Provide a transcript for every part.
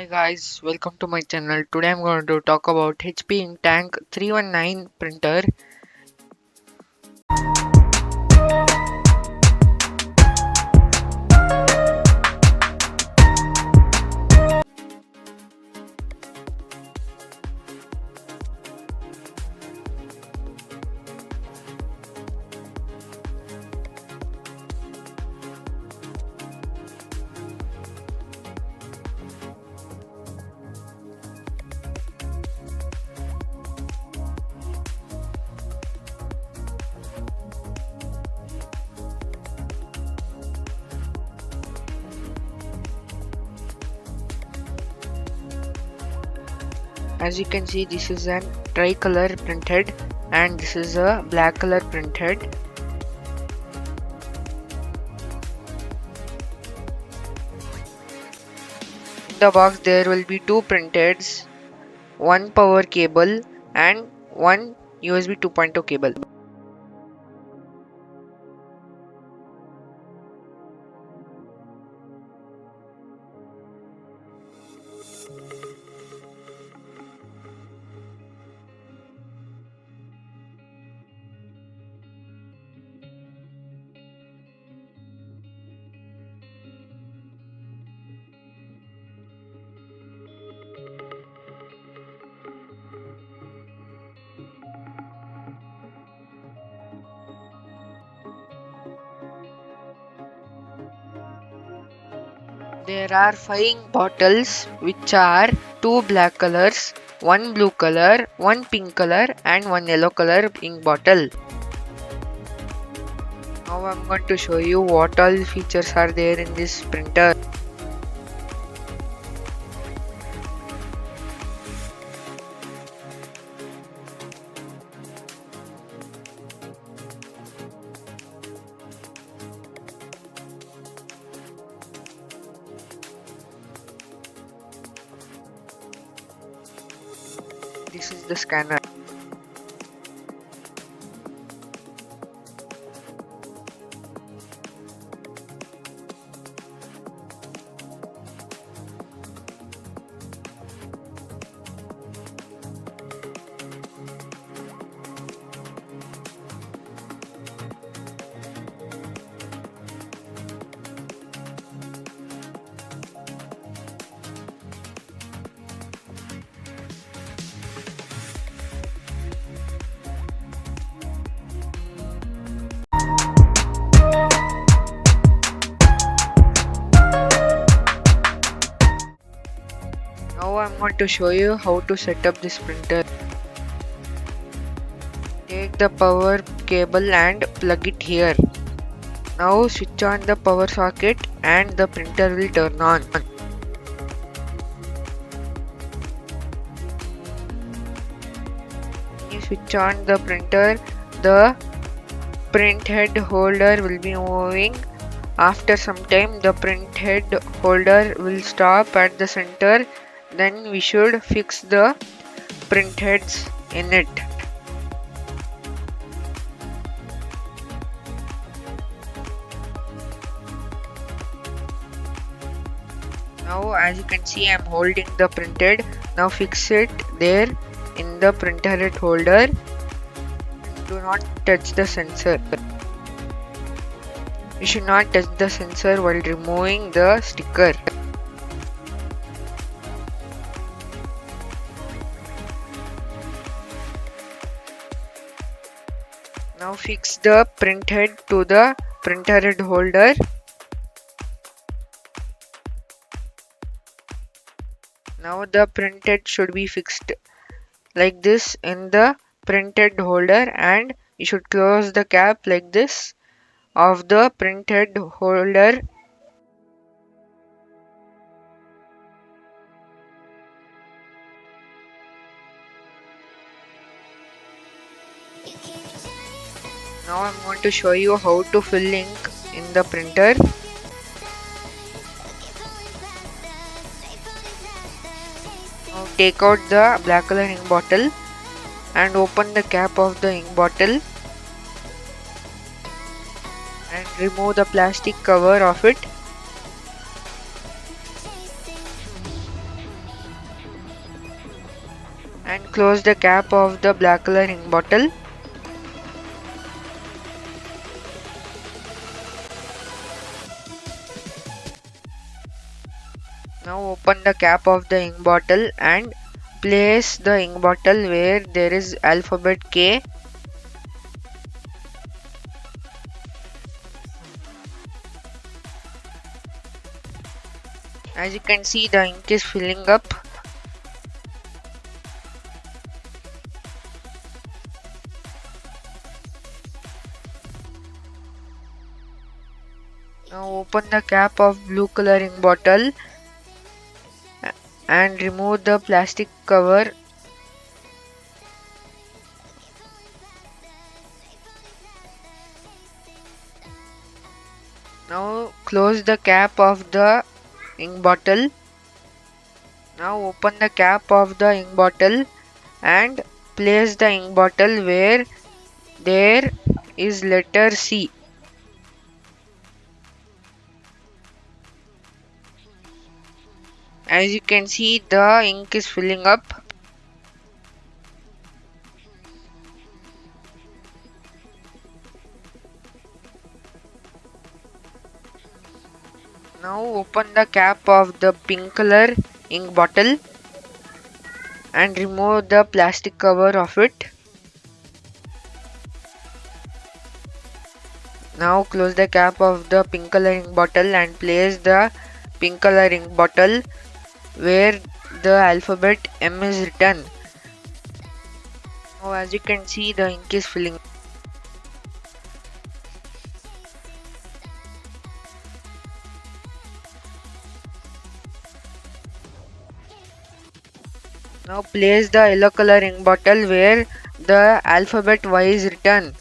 Hi guys, welcome to my channel. Today I'm going to talk about HP Ink Tank 319 printer. As you can see, this is an tricolor printhead and this is a black color printhead. In the box there will be two printheads, one power cable and one USB 2.0 cable. There are 5 ink bottles which are 2 black colors, 1 blue color, 1 pink color and 1 yellow color ink bottle. Now I'm going to show you what all features are there in this printer. This is the scanner. Now I'm going to show you how to set up this printer. Take the power cable and plug it here. Now switch on the power socket and the printer will turn on. When you switch on the printer, the print head holder will be moving. After some time the print head holder will stop at the center. Then we should fix the print heads in it. Now as you can see, I am holding the printhead. Now fix it there in the printer head holder. Do not touch the sensor. You should not touch the sensor while removing the sticker. Now fix the printhead to the printer head holder. Now the printhead should be fixed like this in the printhead holder, and you should close the cap like this of the printhead holder. Now I'm going to show you how to fill ink in the printer. Now take out the black color ink bottle and open the cap of the ink bottle and remove the plastic cover of it. close the cap of the black color ink bottle. Now open the cap of the ink bottle and place the ink bottle where there is alphabet K. As you can see, the ink is filling up. Now open the cap of blue color ink bottle and remove the plastic cover. Now close the cap of the ink bottle. Now open the cap of the ink bottle and place the ink bottle where there is letter C. As you can see, the ink is filling up. Now open the cap of the pink color ink bottle and remove the plastic cover of it. Now close the cap of the pink color ink bottle and place the pink color ink bottle where the alphabet M is written. Now as you can see, the ink is filling. Now place the yellow color ink bottle where the alphabet Y is written.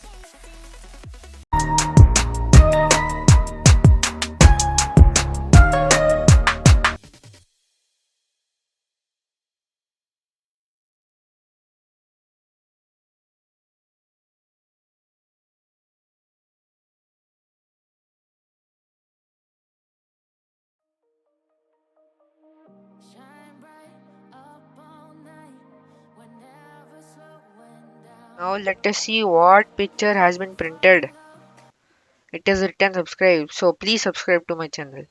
Now let us see what picture has been printed. It is written subscribe, so please subscribe to my channel.